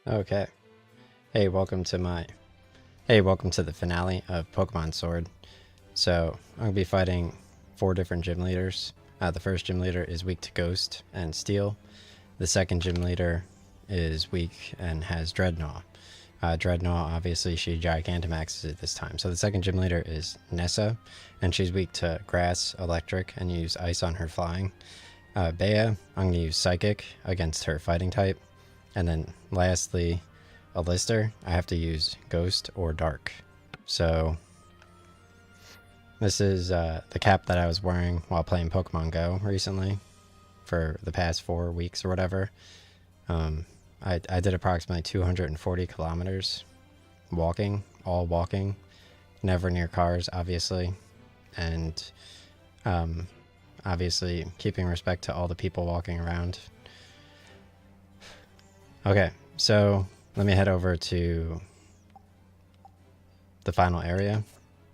Okay. Hey, welcome to the finale of Pokemon Sword. So, I'm going to be fighting 4 different gym leaders. The first gym leader is weak to Ghost and Steel. The second gym leader is weak and has Dreadnought. Dreadnought, obviously, she Gigantamaxes it this time. So the second gym leader is Nessa, and she's weak to Grass, Electric, and use Ice on her flying. Bea, I'm going to use Psychic against her fighting type. And then lastly, Alistair, I have to use Ghost or Dark. So this is the cap that I was wearing while playing Pokemon Go recently for the past 4 weeks or whatever. I did approximately 240 kilometers walking, all walking, never near cars, obviously. And obviously keeping respect to all the people walking around. Okay, so let me head over to the final area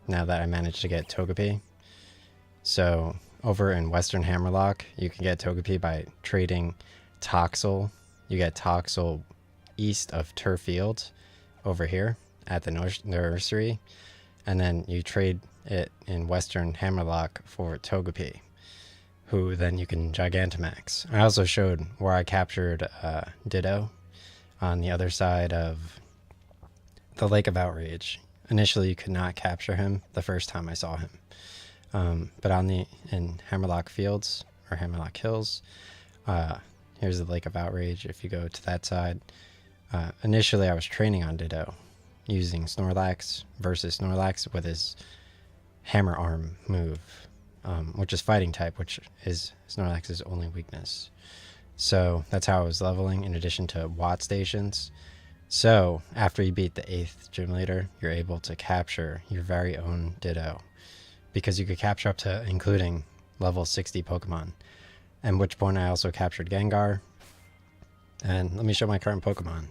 now that I managed to get Togepi. So over in Western Hammerlock, you can get Togepi by trading Toxel. You get Toxel east of Turf Field over here at the nursery. And then you trade it in Western Hammerlock for Togepi, who then you can Gigantamax. I also showed where I captured Ditto on the other side of the Lake of Outrage. Initially, you could not capture him the first time I saw him. But in Hammerlock Fields, or Hammerlock Hills, here's the Lake of Outrage if you go to that side. Initially, I was training on Ditto, using Snorlax versus Snorlax with his Hammer Arm move, which is fighting type, which is Snorlax's only weakness. So that's how I was leveling, in addition to Watt stations. So after you beat the 8th gym leader, you're able to capture your very own Ditto, because you could capture up to including level 60 Pokemon. At which point I also captured Gengar. And let me show my current Pokemon.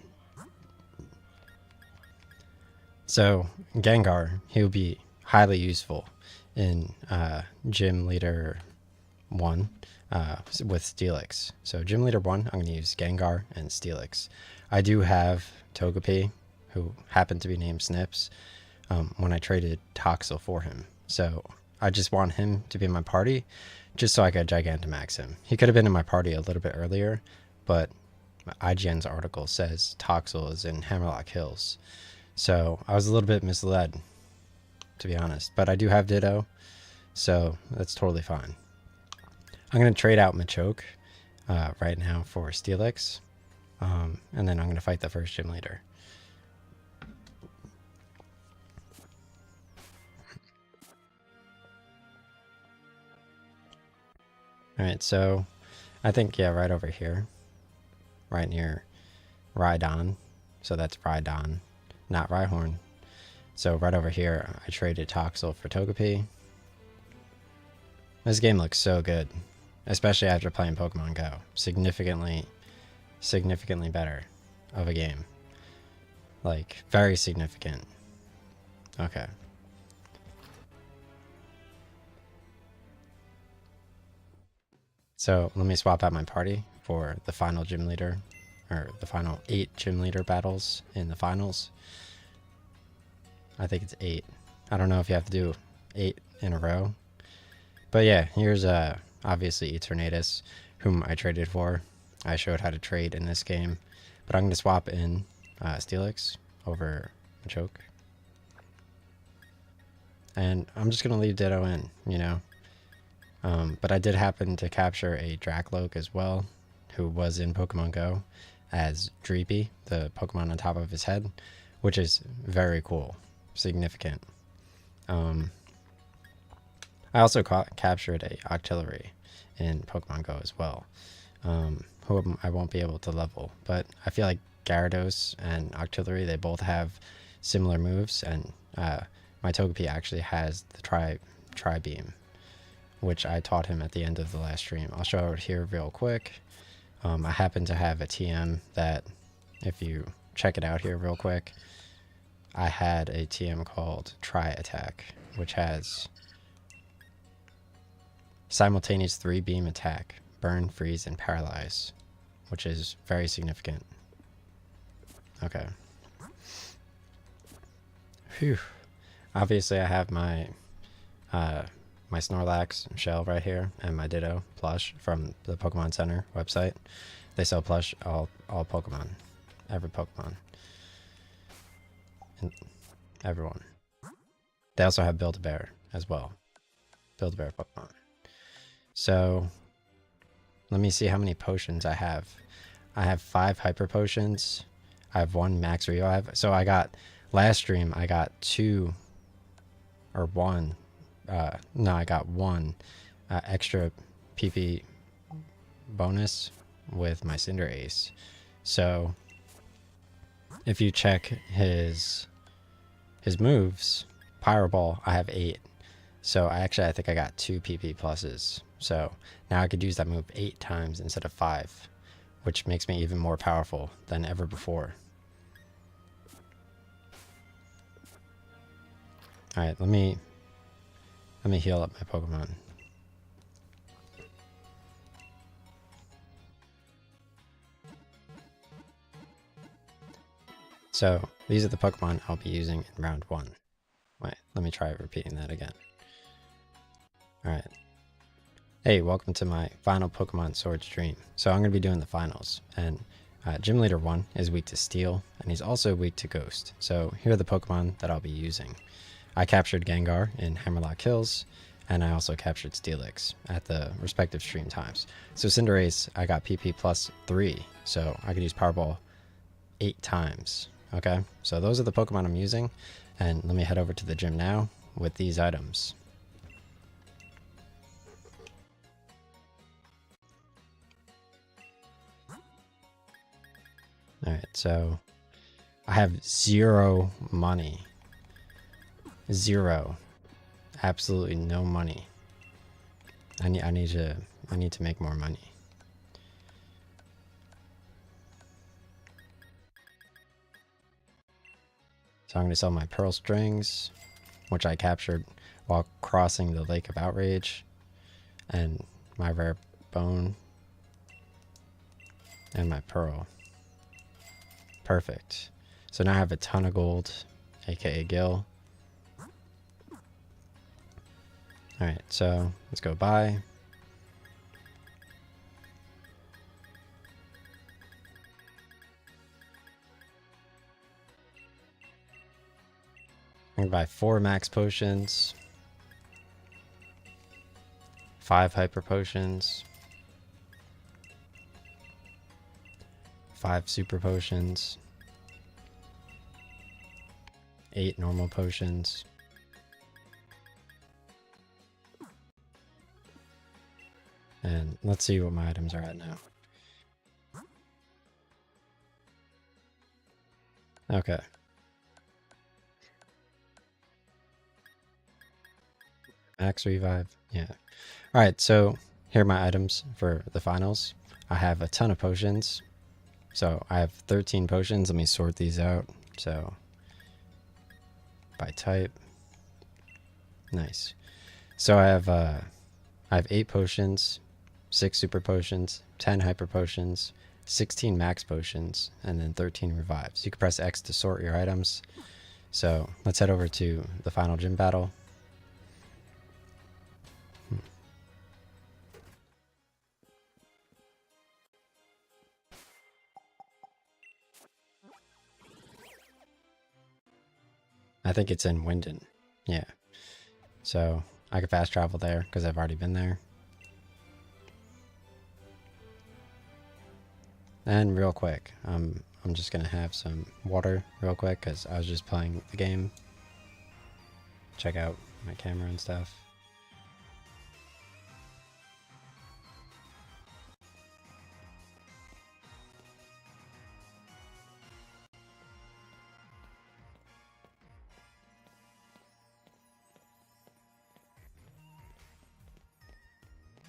So Gengar, he'll be highly useful in Gym Leader 1 with Steelix. So Gym Leader 1, I'm going to use Gengar and Steelix. I do have Togepi, who happened to be named Snips, when I traded Toxel for him. So I just want him to be in my party, just so I could Gigantamax him. He could have been in my party a little bit earlier, but IGN's article says Toxel is in Hammerlock Hills. So I was a little bit misled, to be honest. But I do have Ditto, so that's totally fine. I'm going to trade out Machoke right now for Steelix, and then I'm going to fight the first gym leader. Alright, so I think, yeah, right over here, right near Rhydon. So that's Rhydon, not Rhyhorn. So right over here, I traded Toxel for Togepi. This game looks so good, especially after playing Pokemon Go. Significantly better of a game. Like, very significant. Okay. So let me swap out my party for the final gym leader, or the final 8 gym leader battles in the finals. I think it's 8. I don't know if you have to do 8 in a row. But yeah, here's obviously Eternatus, whom I traded for. I showed how to trade in this game. But I'm going to swap in Steelix over Machoke. And I'm just going to leave Ditto in, you know. But I did happen to capture a Dracloak as well, who was in Pokemon Go as Dreepy, the Pokemon on top of his head, which is very cool, significant. I also captured a Octillery in Pokemon Go as well, who I won't be able to level. But I feel like Gyarados and Octillery, they both have similar moves, and my Togepi actually has the Tri-Beam, which I taught him at the end of the last stream. I'll show it here real quick. I happen to have a TM that, if you check it out here real quick, I had a TM called Tri-Attack, which has simultaneous 3-beam attack, burn, freeze, and paralyze, which is very significant. Okay. Phew. Obviously, I have my my Snorlax shell right here and my Ditto plush from the Pokemon Center website. They sell plush all Pokemon, every Pokemon, and everyone. They also have Build-A-Bear as well, Build-A-Bear Pokemon. So let me see how many potions I have. I have 5 hyper potions. I have 1 max revive. So I got last stream. I got 2 or 1. No, I got 1 extra PP bonus with my Cinderace. So if you check his moves, Pyro Ball, I have 8. So I think I got 2 PP pluses. So now I could use that move 8 times instead of 5, which makes me even more powerful than ever before. All right, let me heal up my Pokemon. So these are the Pokemon I'll be using in round 1. Wait, let me try repeating that again. All right. Hey, welcome to my final Pokemon Sword stream. So I'm going to be doing the finals, and Gym Leader 1 is weak to Steel, and he's also weak to Ghost. So here are the Pokemon that I'll be using. I captured Gengar in Hammerlock Hills, and I also captured Steelix at the respective stream times. So Cinderace, I got PP plus 3, so I could use Powerball 8 times. Okay, so those are the Pokemon I'm using, and let me head over to the gym now with these items. Alright, so I have 0 money. 0. Absolutely no money. I need to make more money. So I'm going to sell my Pearl Strings, which I captured while crossing the Lake of Outrage, and my Rare Bone, and my Pearl. Perfect. So now I have a ton of gold, aka Gil. Alright, so let's go buy. I'm gonna buy 4 max potions, 5 hyper potions, 5 super potions, 8 normal potions, and let's see what my items are at now. Okay. Max revive, yeah. Alright, so here are my items for the finals. I have a ton of potions. So I have 13 potions. Let me sort these out. So by type. Nice. So I have 8 potions, 6 super potions, 10 hyper potions, 16 max potions, and then 13 revives. You can press X to sort your items. So let's head over to the final gym battle. I think it's in Winden. Yeah. So I can fast travel there because I've already been there. And real quick, I'm just going to have some water real quick because I was just playing the game. Check out my camera and stuff.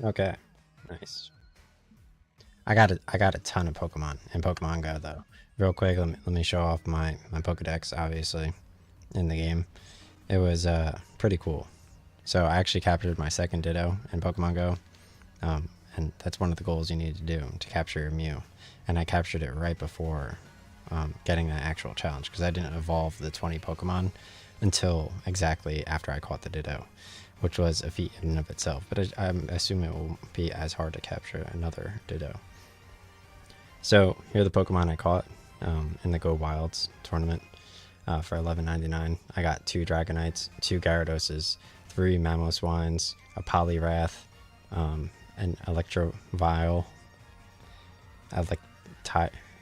Okay, nice. I got a ton of Pokemon in Pokemon Go though. Real quick, let me show off my Pokedex. Obviously, in the game, it was pretty cool. So I actually captured my second Ditto in Pokemon Go, and that's one of the goals you need to do to capture your Mew. And I captured it right before getting that actual challenge, because I didn't evolve the 20 Pokemon until exactly after I caught the Ditto, which was a feat in and of itself. But I assume it will be as hard to capture another Ditto. So here are the Pokemon I caught in the Go Wilds tournament for $11.99. I got 2 Dragonites, 2 Gyarados, 3 Mamoswines, a Poliwrath, an Electrovile,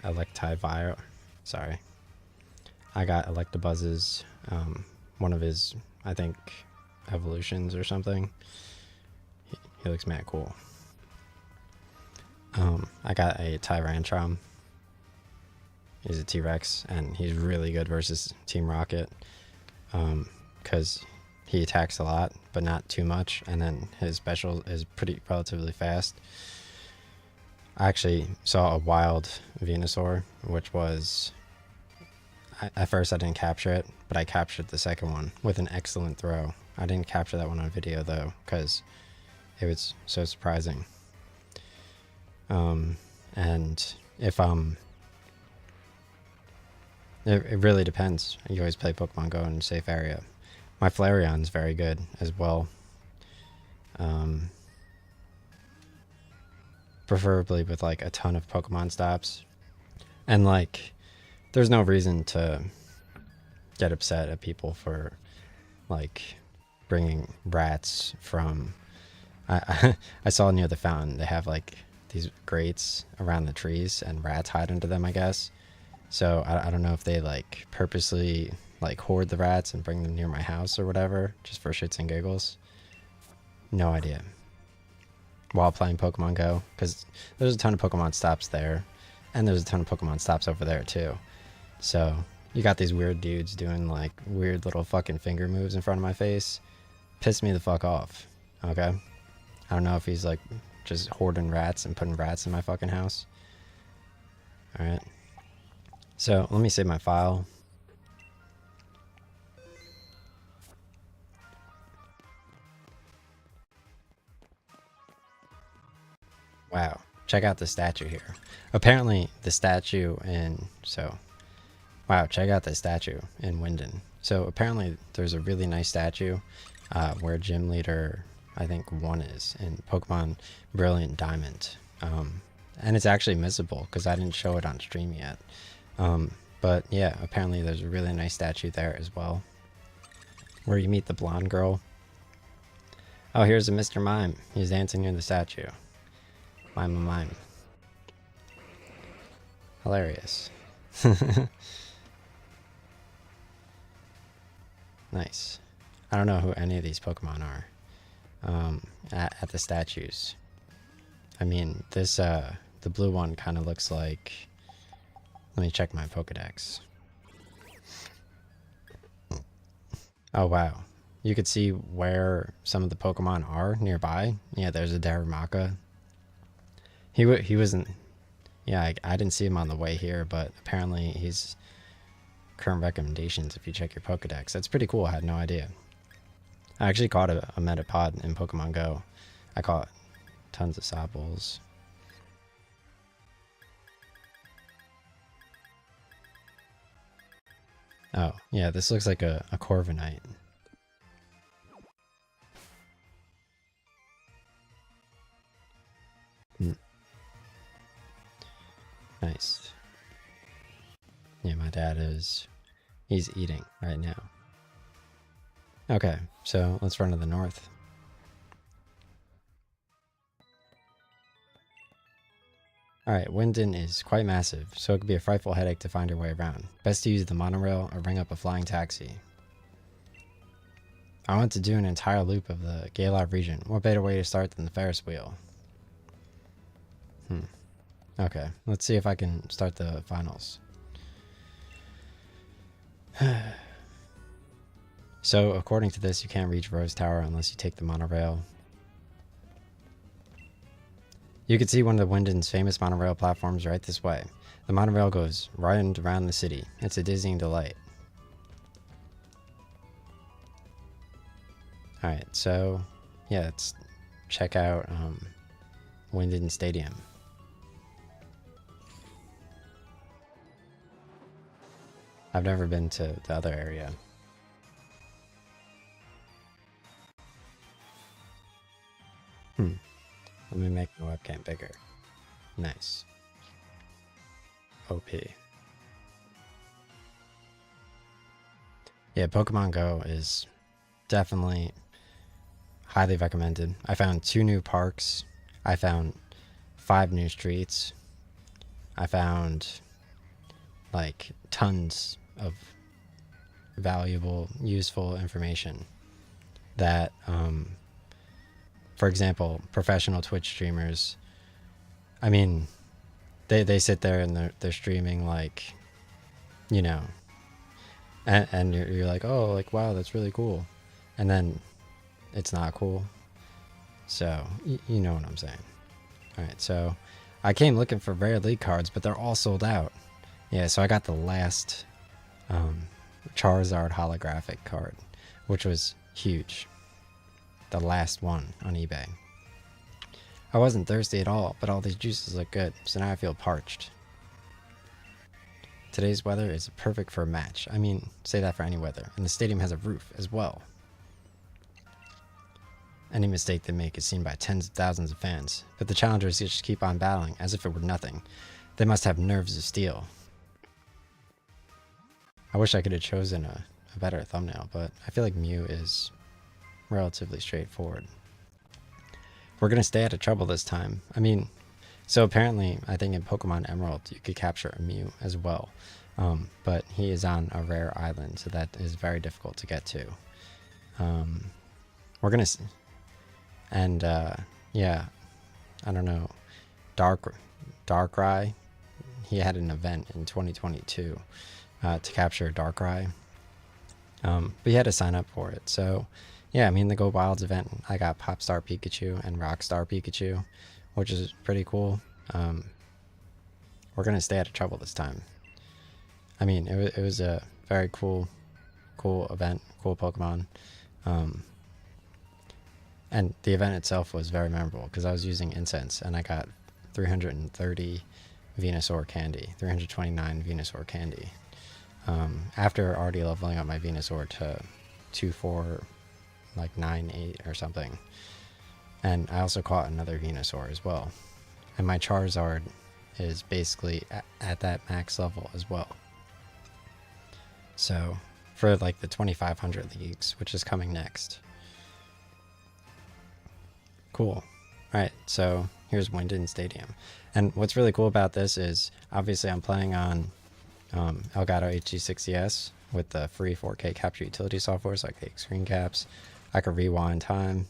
Electivire. Sorry. I got Electabuzzes, one of his, I think, evolutions or something. He looks mad cool. I got a Tyrantrum. He's a T-Rex, and he's really good versus Team Rocket, because he attacks a lot, but not too much, and then his special is relatively fast. I actually saw a wild Venusaur, which was, at first I didn't capture it, but I captured the second one with an excellent throw. I didn't capture that one on video though, because it was so surprising. And if it really depends. You always play Pokemon Go in a safe area. My Flareon's very good as well. Preferably with like a ton of Pokemon stops. And like, there's no reason to get upset at people for like bringing rats from, I saw near the fountain, they have like these grates around the trees and rats hide under them, I guess. So I don't know if they like purposely like hoard the rats and bring them near my house or whatever, just for shits and giggles. No idea. While playing Pokemon Go, because there's a ton of Pokemon stops there, and there's a ton of Pokemon stops over there too. So you got these weird dudes doing like weird little fucking finger moves in front of my face. Piss me the fuck off. Okay? I don't know if he's like just hoarding rats and putting rats in my fucking house. Alright. So let me save my file. Wow, check out the statue here. Apparently the statue wow, check out the statue in Winden. So apparently there's a really nice statue where Gym Leader, I think 1 is, in Pokemon Brilliant Diamond. And it's actually missable because I didn't show it on stream yet. But yeah, apparently there's a really nice statue there as well, where you meet the blonde girl. Oh, here's a Mr. Mime. He's dancing near the statue. Mime. Hilarious. Nice. I don't know who any of these Pokemon are at the statues. I mean, this the blue one kind of looks like, let me check my Pokedex. Oh wow, you could see where some of the Pokemon are nearby. Yeah, there's a Darumaka. He wasn't, yeah, I didn't see him on the way here, but apparently he's current recommendations if you check your Pokedex. That's pretty cool. I had no idea. I actually caught a Metapod in Pokemon Go. I caught tons of Sopples. Oh, yeah, this looks like a Corviknight. Nice. Yeah, my dad he's eating right now. Okay, so let's run to the north. Alright, Winden is quite massive, so it could be a frightful headache to find your way around. Best to use the monorail or ring up a flying taxi. I want to do an entire loop of the Galar region. What better way to start than the Ferris wheel? Okay, let's see if I can start the finals. So, according to this, you can't reach Rose Tower unless you take the monorail. You can see one of the Winden's famous monorail platforms right this way. The monorail goes right around the city. It's a dizzying delight. Alright, so yeah, let's check out Winden Stadium. I've never been to the other area. Hmm. Let me make my webcam bigger. Nice. OP. Yeah, Pokemon Go is definitely highly recommended. I found 2 new parks. I found 5 new streets. I found like tons of valuable, useful information that, for example, professional Twitch streamers, I mean, they sit there and they're streaming like, you know, and you're like, oh, like, wow, that's really cool. And then it's not cool. So, you know what I'm saying. All right, so I came looking for rare league cards, but they're all sold out. Yeah, so I got the last Charizard holographic card, which was huge. The last one on eBay. I wasn't thirsty at all, but all these juices look good, so now I feel parched. Today's weather is perfect for a match. I mean, say that for any weather. And the stadium has a roof as well. Any mistake they make is seen by tens of thousands of fans, but the challengers just keep on battling as if it were nothing. They must have nerves of steel. I wish I could have chosen a better thumbnail, but I feel like Mew is relatively straightforward. We're going to stay out of trouble this time. I mean, so apparently, I think in Pokemon Emerald, you could capture a Mew as well. But he is on a rare island, so that is very difficult to get to. We're going to... And, yeah, I don't know. Darkrai, he had an event in 2022 to capture Darkrai. But you had to sign up for it. So, yeah, I mean, the Go Wilds event, I got Popstar Pikachu and Rockstar Pikachu, which is pretty cool. We're going to stay out of trouble this time. I mean, it was a very cool event, cool Pokemon. And the event itself was very memorable because I was using incense and I got 330 Venusaur candy, 329 Venusaur candy. After already leveling up my Venusaur to 2-4, like 9-8 or something. And I also caught another Venusaur as well. And my Charizard is basically at that max level as well. So for like the 2500 leagues, which is coming next. Cool. Alright, so here's Winden Stadium. And what's really cool about this is, obviously I'm playing on Elgato HD60S with the free 4K capture utility software, so I can take screen caps. I could rewind time.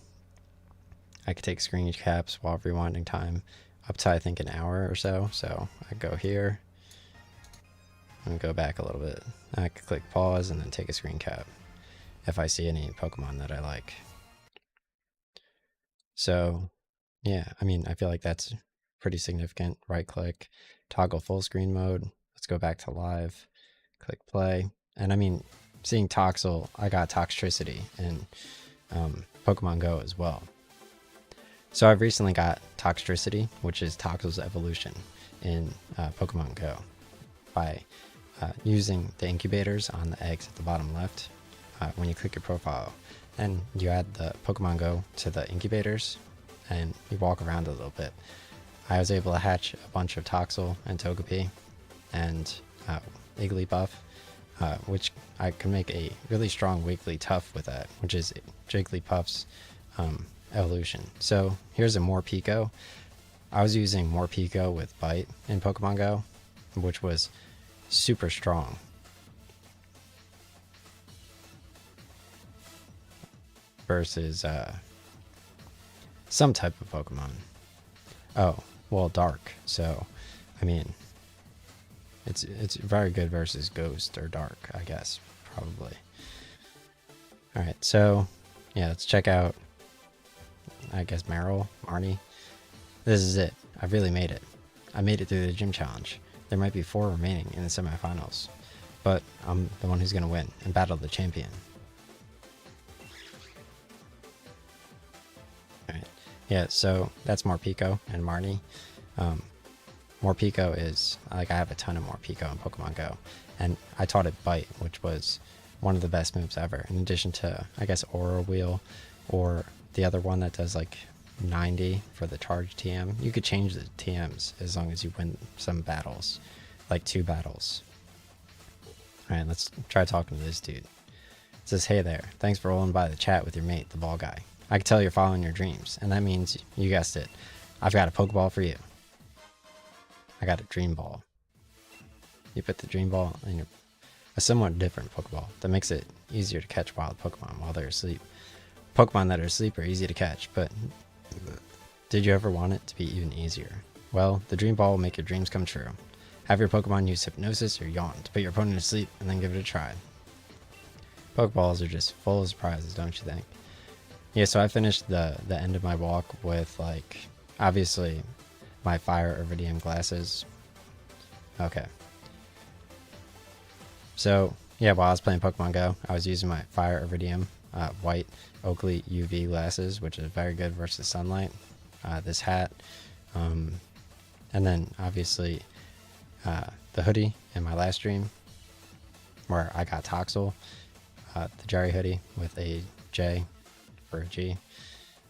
I could take screen caps while rewinding time up to, I think, an hour or so. So I go here and go back a little bit. I could click pause and then take a screen cap if I see any Pokemon that I like. So, yeah, I mean, I feel like that's pretty significant. Right click, toggle full screen mode. Let's go back to live, click play. And I mean, seeing Toxel, I got Toxtricity in Pokemon Go as well. So I've recently got Toxtricity, which is Toxel's evolution in Pokemon Go, by using the incubators on the eggs at the bottom left when you click your profile. And you add the Pokemon Go to the incubators and you walk around a little bit. I was able to hatch a bunch of Toxel and Togepi and Igglybuff, which I can make a really strong Wigglytuff with that, which is Jigglypuff's evolution. So here's a Morpeko. I was using Morpeko with Bite in Pokemon Go, which was super strong. Versus some type of Pokemon. Oh, well, Dark. So, I mean, it's very good versus Ghost or Dark, I guess, probably. All right, so yeah, let's check out, I guess, Marnie. This is it. I really made it. I made it through the gym challenge. There might be 4 remaining in the semifinals, but I'm the one who's going to win and battle the champion. Yeah, so that's Morpeko and Marnie. Morpeko is, like, I have a ton of Morpeko in Pokemon Go. And I taught it Bite, which was one of the best moves ever. In addition to, I guess, Aura Wheel, or the other one that does like 90 for the charge TM. You could change the TMs as long as you win some battles, like 2 battles. Alright, let's try talking to this dude. It says, hey there, thanks for rolling by the chat with your mate, the ball guy. I can tell you're following your dreams, and that means, you guessed it, I've got a Pokeball for you. I got a Dream Ball. You put the Dream Ball in a somewhat different Pokeball that makes it easier to catch wild Pokemon while they're asleep. Pokemon that are asleep are easy to catch, but did you ever want it to be even easier? Well, the Dream Ball will make your dreams come true. Have your Pokemon use Hypnosis or Yawn to put your opponent to sleep and then give it a try. Pokeballs are just full of surprises, don't you think? Yeah, so I finished the end of my walk with, like, obviously my Fire Iridium glasses. Okay. So, yeah, while I was playing Pokemon Go, I was using my Fire Iridium white Oakley UV glasses, which is very good versus sunlight. This hat. And then, obviously, the hoodie in my last stream, where I got Toxel. The Jerry hoodie with a J for a G.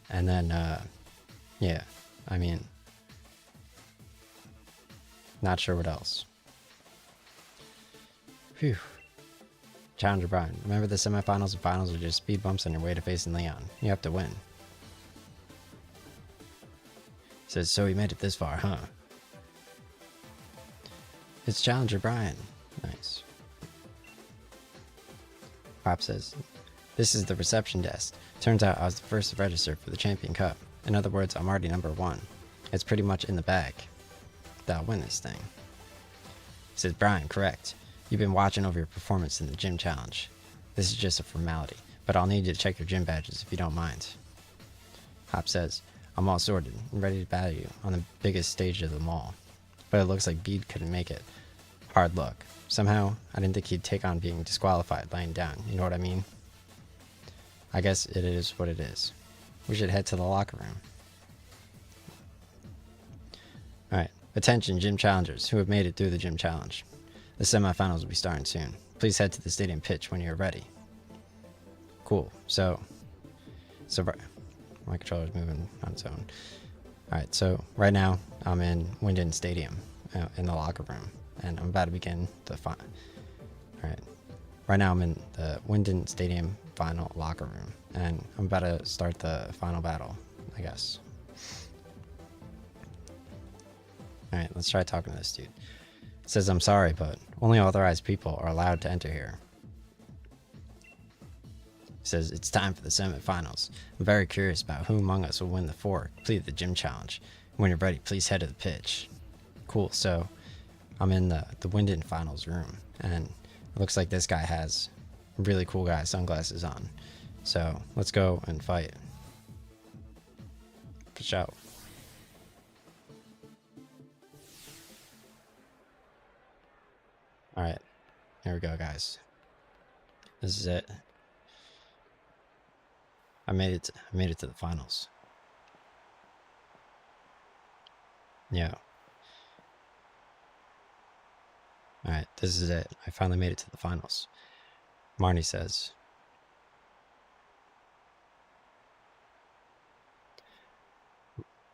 And then, yeah, I mean, not sure what else. Phew. Challenger Brian, remember the semifinals and finals are just speed bumps on your way to facing Leon. You have to win. Says, so we made it this far, huh? It's Challenger Brian. Nice. Pop says, this is the reception desk. Turns out I was the first to register for the Champion Cup. In other words, I'm already number 1. It's pretty much in the bag that I'll win this thing. He says, Brian, correct. You've been watching over your performance in the gym challenge. This is just a formality, but I'll need you to check your gym badges if you don't mind. Hop says, I'm all sorted and ready to battle you on the biggest stage of them all. But it looks like Bede couldn't make it. Hard luck. Somehow, I didn't think he'd take on being disqualified laying down, you know what I mean? I guess it is what it is. We should head to the locker room. Alright, attention gym challengers who have made it through the gym challenge. The semifinals will be starting soon. Please head to the stadium pitch when you're ready. Cool, so my controller's moving on its own. Alright, so right now I'm in Winden Stadium in the locker room, and I'm about to begin the final. Alright, right now I'm in the Winden Stadium final locker room, and I'm about to start the final battle, I guess. Alright, let's try talking to this dude. It says, I'm sorry, but only authorized people are allowed to enter here. It says, it's time for the semifinals. I'm very curious about who among us will win the 4, complete the gym challenge. When you're ready, please head to the pitch. Cool, so I'm in the Winden finals room, and it looks like this guy has really cool guy sunglasses on. So let's go and fight. For sure. Alright, here we go, guys. This is it. I made it to the finals. Yeah. Alright, this is it. I finally made it to the finals. Marnie says,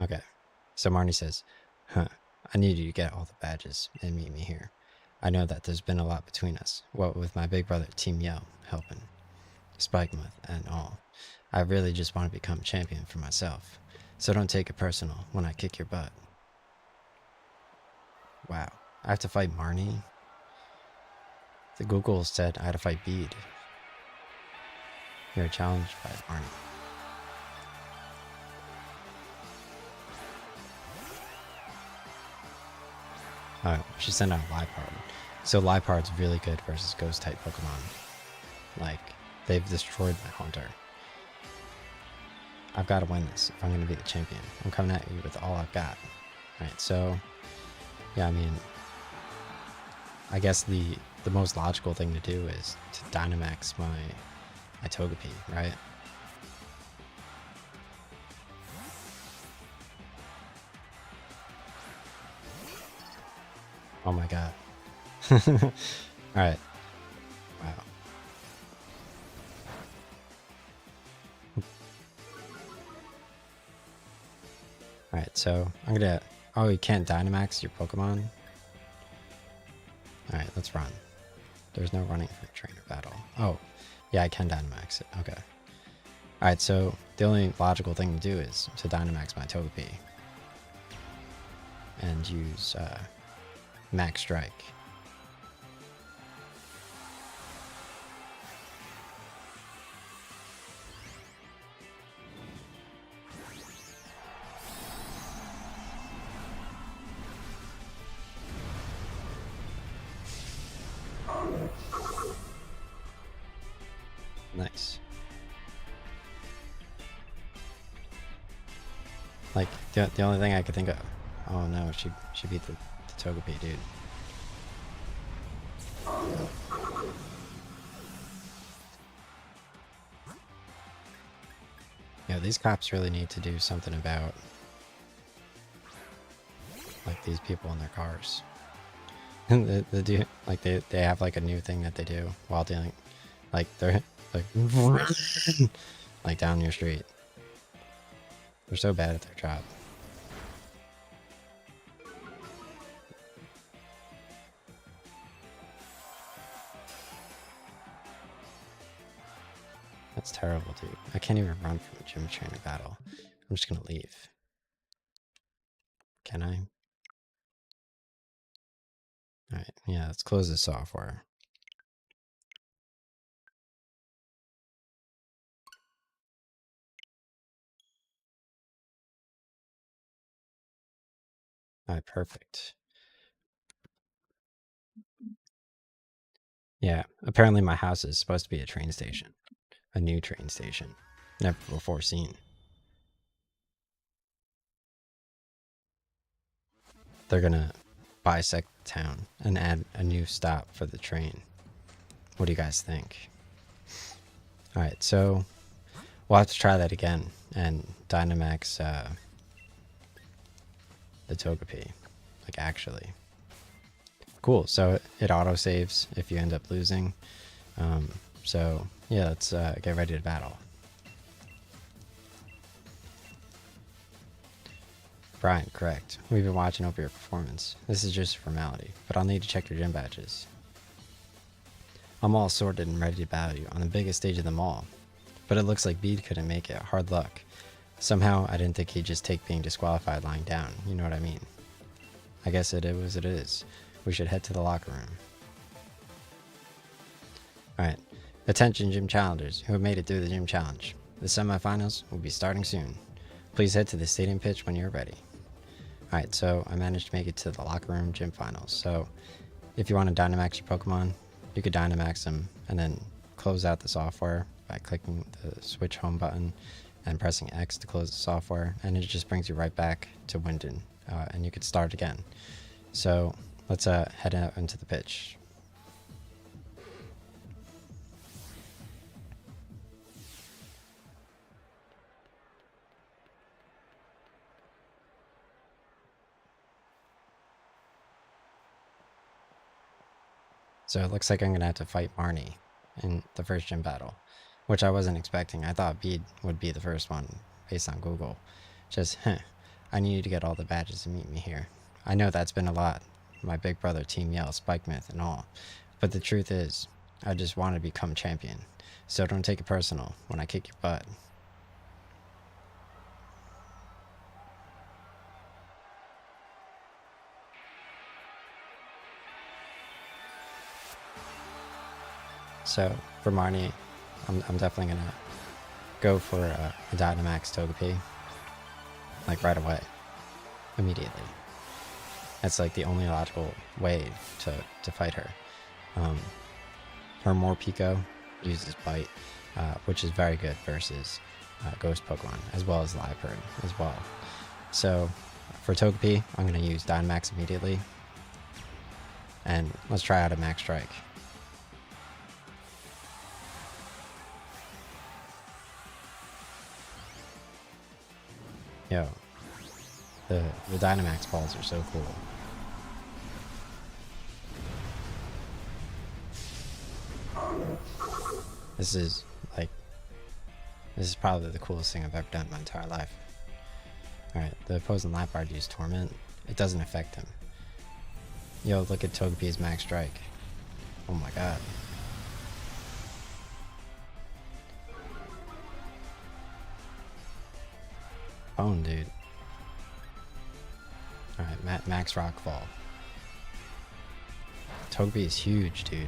okay, so Marnie says, I need you to get all the badges and meet me here. I know that there's been a lot between us, what with my big brother Team Yell helping, Spikemuth and all. I really just want to become champion for myself, so don't take it personal when I kick your butt. Wow, I have to fight Marnie? The Google said I had to fight Bede. You're challenged by Marnie. Oh, she sent out Liepard. So Liepard's really good versus ghost type Pokemon. Like, they've destroyed my Haunter. I've got to win this if I'm going to be the champion. I'm coming at you with all I've got. Alright, so, yeah, I mean, I guess the most logical thing to do is to Dynamax my Togepi, right? Oh my god. Alright. Wow. Alright, so I'm gonna... Oh, you can't Dynamax your Pokemon? Alright, let's run. There's no running for trainer battle. Oh, yeah, I can Dynamax it. Okay. Alright, so the only logical thing to do is to Dynamax my Togepi. And use Max Strike. Nice. Like, the only thing I could think of... Oh no, she beat the Togepi, dude. Yeah, these cops really need to do something about... like, these people in their cars. they have like a new thing that they do while dealing... Like, they're... like... like, down your street. They're so bad at their job. That's terrible, dude. I can't even run from a gym trainer battle. I'm just gonna leave. Can I? Alright, yeah, let's close the software. Alright, perfect. Yeah, apparently my house is supposed to be a train station. A new train station. Never before seen. They're gonna bisect the town and add a new stop for the train. What do you guys think? Alright, so we'll have to try that again and Dynamax the Togepi. Like, actually. Cool, so it auto-saves if you end up losing. So, yeah, let's get ready to battle. Brian, correct. We've been watching over your performance. This is just a formality, but I'll need to check your gym badges. I'm all sorted and ready to battle you on the biggest stage of them all. But it looks like Bede couldn't make it. Hard luck. Somehow, I didn't think he'd just take being disqualified lying down. You know what I mean? I guess it is what it is. We should head to the locker room. Alright. Attention gym challengers who have made it through the gym challenge. The semifinals will be starting soon. Please head to the stadium pitch when you're ready. Alright, so I managed to make it to the locker room gym finals. So if you want to Dynamax your Pokemon, you could Dynamax them and then close out the software by clicking the switch home button and pressing X to close the software, and it just brings you right back to Winden, and you could start again. So let's head out into the pitch. So it looks like I'm gonna have to fight Marnie in the first gym battle, which I wasn't expecting. I thought Bede would be the first one based on Google. Just, I need you to get all the badges to meet me here. I know that's been a lot. My big brother, Team Yell, Spike Myth, and all. But the truth is, I just want to become champion. So don't take it personal when I kick your butt. So for Marnie, I'm definitely gonna go for a Dynamax Togepi, like right away, immediately. That's like the only logical way to fight her. Her Morpeko uses Bite, which is very good versus Ghost Pokemon, as well as Liepard as well. So for Togepi, I'm gonna use Dynamax immediately, and let's try out a Max Strike. Yo, the Dynamax balls are so cool. This is like, this is probably the coolest thing I've ever done in my entire life. Alright, the opposing Lapard used Torment. It doesn't affect him. Yo, look at Togepi's max strike. Oh my god. Bone, dude. Alright, max Rockfall. Togepi is huge, dude.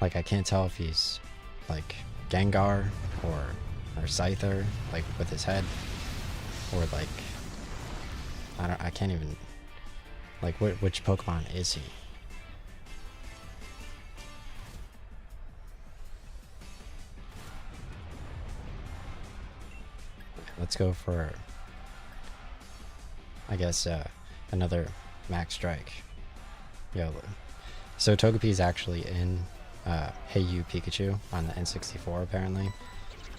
Like, I can't tell if he's, like, Gengar or Scyther, like, with his head. Or, like, I can't even, like, which Pokemon is he? Let's go for, I guess, another max strike. Yo, so Togepi is actually in Hey You Pikachu on the N64 apparently,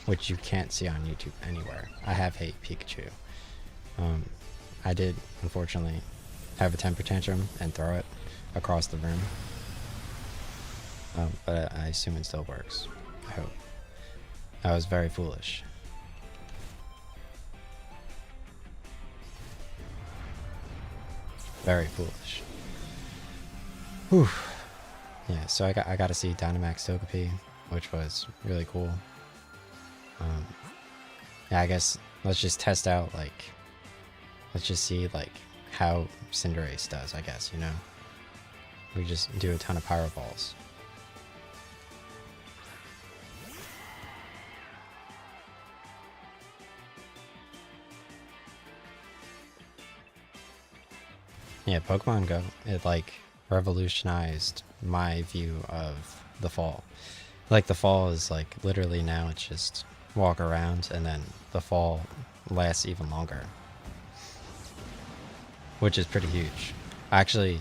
which you can't see on YouTube anywhere. I have Hey Pikachu. I did unfortunately have a temper tantrum and throw it across the room, but I assume it still works. I hope. I was very foolish. Very foolish. Whew. Yeah, so I got to see Dynamax Togepi, which was really cool. Yeah, I guess let's just test out, like, let's just see, like, how Cinderace does, I guess, you know? We just do a ton of Pyro Balls. Yeah, Pokemon Go, it, like, revolutionized my view of the fall. Like, the fall is, like, literally now it's just walk around, and then the fall lasts even longer, which is pretty huge. I actually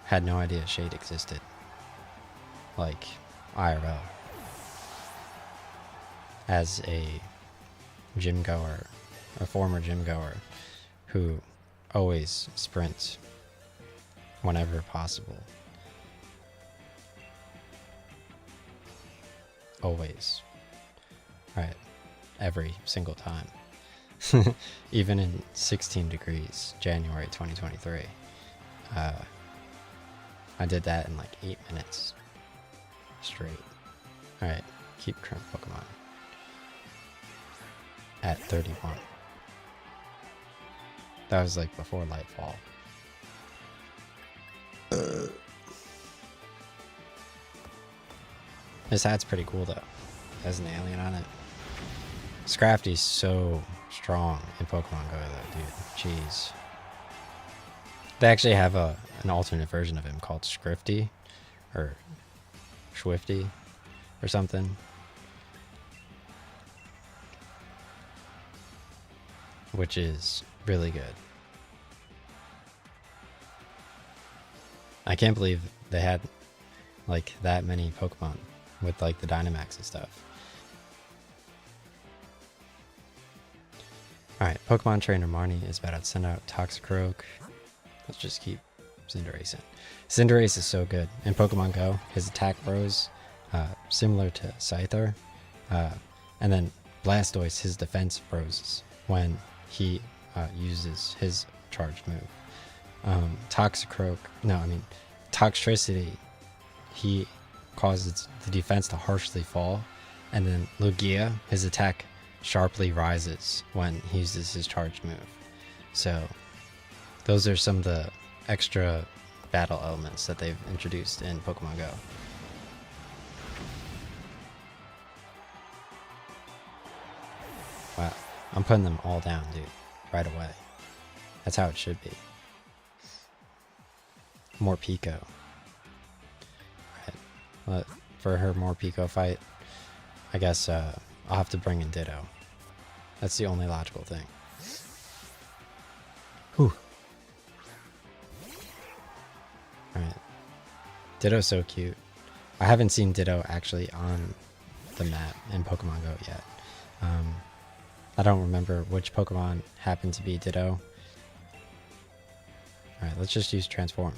had no idea Shade existed, like, IRL. As a gym goer, a former gym goer, who always sprints whenever possible. Always. Right. Every single time. Even in 16 degrees, January 2023. I did that in like 8 minutes. Straight. Alright, keep current Pokemon. At 31. That was like before Lightfall. This hat's pretty cool though. It has an alien on it. Scrafty's so strong in Pokemon Go though, dude. Jeez. They actually have an alternate version of him called Scrifty. Or Schwifty. Or something. Which is really good. I can't believe they had like that many Pokemon with like the Dynamax and stuff. Alright, Pokemon Trainer Marnie is about to send out Toxicroak. Let's just keep Cinderace in. Cinderace is so good. In Pokemon Go, his attack rose similar to Scyther. And then Blastoise, his defense roses when he uses his charged move. Toxtricity, he causes the defense to harshly fall, and then Lugia, his attack sharply rises when he uses his charged move. So those are some of the extra battle elements that they've introduced in Pokemon Go. Wow, I'm putting them all down, dude, right away. That's how it should be. More Pico. Right. For her more Pico fight, I guess I'll have to bring in Ditto. That's the only logical thing. Whew. Alright. Ditto's so cute. I haven't seen Ditto actually on the map in Pokemon Go yet. I don't remember which Pokemon happened to be Ditto. Alright, let's just use Transform.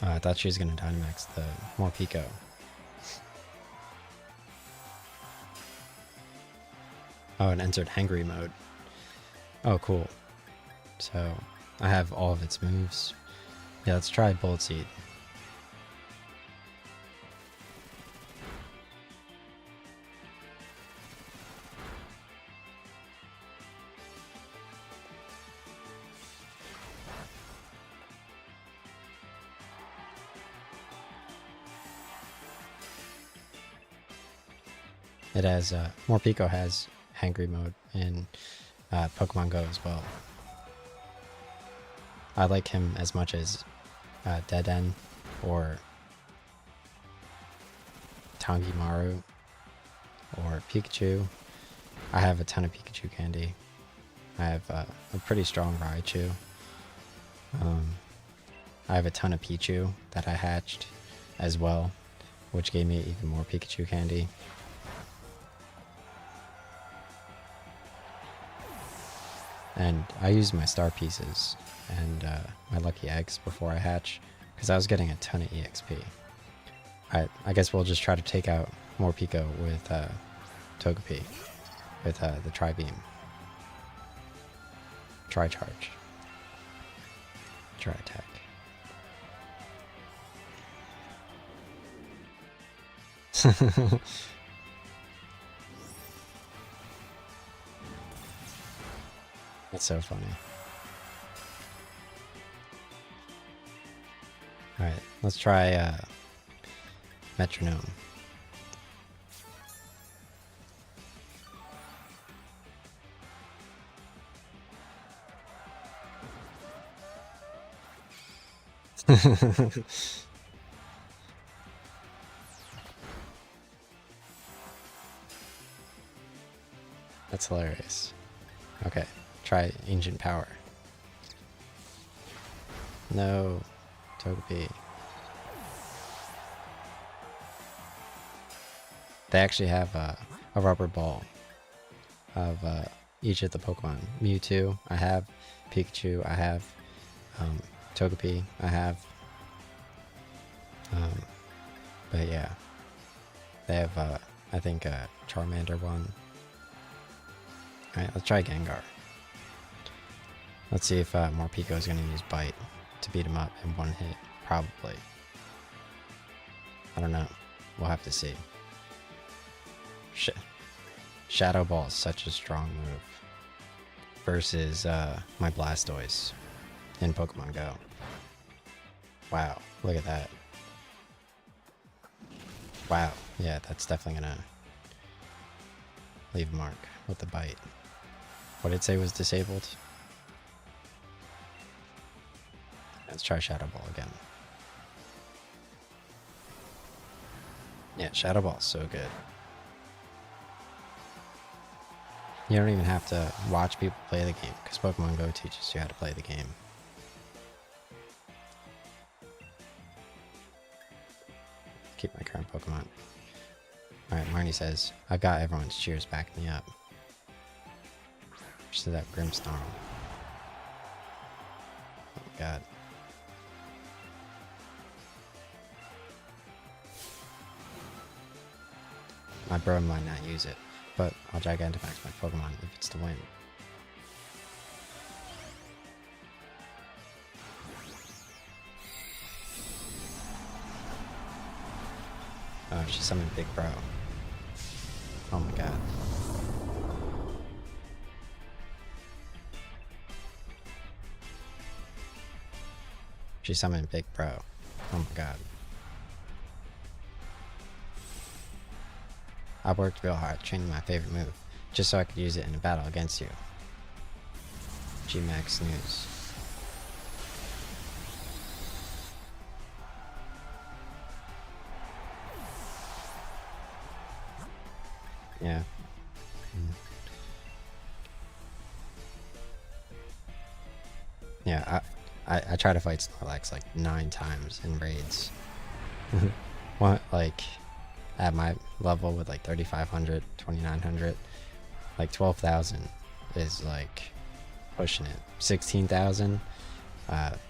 I thought she was gonna Dynamax the Morpeko. Oh, it entered Hangry mode. Oh, cool. So, I have all of its moves. Yeah, let's try Bullet Seed. It has, Morpeko has Hangry mode in Pokemon Go as well. I like him as much as Dead End or Tangimaru or Pikachu. I have a ton of Pikachu candy. I have a pretty strong Raichu. I have a ton of Pichu that I hatched as well, which gave me even more Pikachu candy. And I used my star pieces and my lucky eggs before I hatch because I was getting a ton of EXP. I guess we'll just try to take out Morpeko with Togepi with the Tri-Beam. Tri-Charge. Tri-Attack. That's so funny. Alright, let's try Metronome. That's hilarious. Okay, try Ancient Power. No, Togepi. They actually have a rubber ball of each of the Pokemon. Mewtwo, I have. Pikachu, I have. Togepi, I have. But yeah, they have, I think, Charmander one. Alright, let's try Gengar. Let's see if Morpeko is going to use Bite to beat him up in one hit. Probably. I don't know. We'll have to see. Shadow Ball is such a strong move. Versus my Blastoise in Pokemon Go. Wow, look at that. Wow, yeah, that's definitely going to leave a mark with the Bite. What did it say was disabled? Let's try Shadow Ball again. Yeah, Shadow Ball's so good. You don't even have to watch people play the game, because Pokemon Go teaches you how to play the game. Keep my current Pokemon. Alright, Marnie says, I've got everyone's cheers backing me up. She said that Grimmsnarl. Oh my god. My bro might not use it, but I'll Gigantamax my Pokemon if it's to win. Oh, she summoned Big Bro. Oh my god. She summoned Big Bro. Oh my god. I worked real hard training my favorite move, just so I could use it in a battle against you. G-Max News. Yeah. Yeah, I try to fight Snorlax like 9 times in raids. What, like, at my level with like 3,500, 2,900, like 12,000 is like pushing it. 16,000,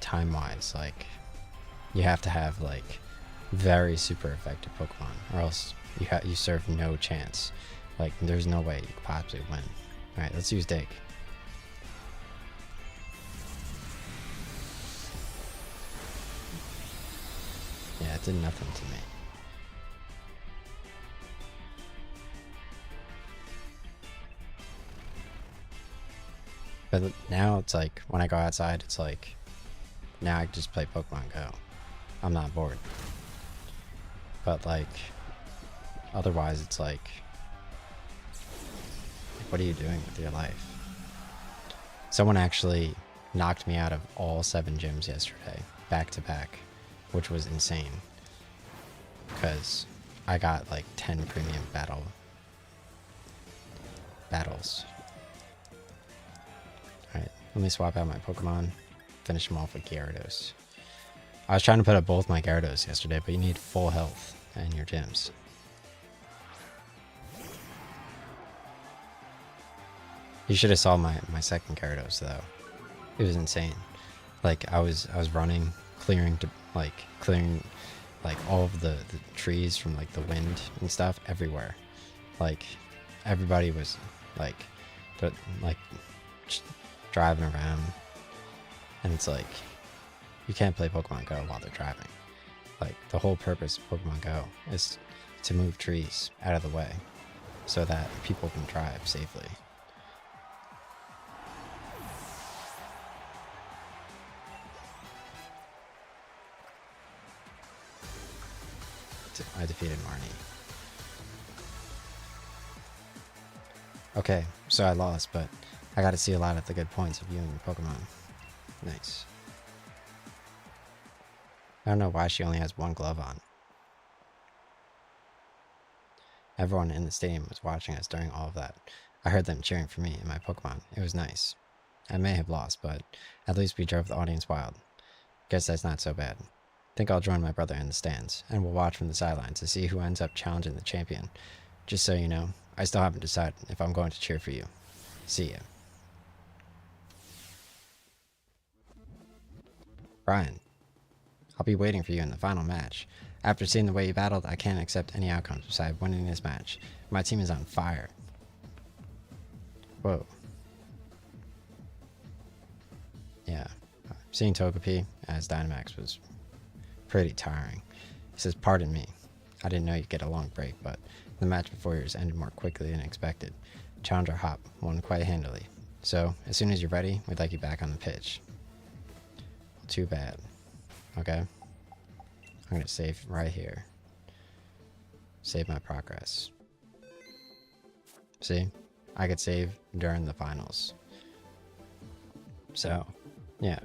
time-wise, like, You have to have like very super effective Pokemon, or else you serve no chance. Like there's no way you could possibly win. All right, let's use Dig. Yeah, it did nothing to me. But now it's like when I go outside, it's like now I just play Pokemon Go. I'm not bored. But like otherwise, it's like what are you doing with your life? Someone actually knocked me out of all 7 gyms yesterday, back to back, which was insane. Because I got like 10 premium battles. Alright, let me swap out my Pokemon, finish them off with Gyarados. I was trying to put up both my Gyarados yesterday, but you need full health in your gyms. You should have saw my second Gyarados though. It was insane. Like I was running, clearing all of the trees from like the wind and stuff everywhere. Like everybody was like driving around, and it's like you can't play Pokemon Go while they're driving. Like the whole purpose of Pokemon Go is to move trees out of the way so that people can drive safely. I defeated Marnie. Okay, so I lost, but I got to see a lot of the good points of you and your Pokemon. Nice. I don't know why she only has one glove on. Everyone in the stadium was watching us during all of that. I heard them cheering for me and my Pokemon. It was nice. I may have lost, but at least we drove the audience wild. Guess that's not so bad. Think I'll join my brother in the stands, and we'll watch from the sidelines to see who ends up challenging the champion. Just so you know, I still haven't decided if I'm going to cheer for you. See ya. Brian, I'll be waiting for you in the final match. After seeing the way you battled, I can't accept any outcomes besides winning this match. My team is on fire. Whoa. Yeah. Seeing Togepi as Dynamax was pretty tiring. He says, pardon me. I didn't know you'd get a long break, but the match before yours ended more quickly than expected. Challenger Hop won quite handily. So, as soon as you're ready, we'd like you back on the pitch. Too bad. Okay. I'm going to save right here. Save my progress. See? I could save during the finals. So, yeah.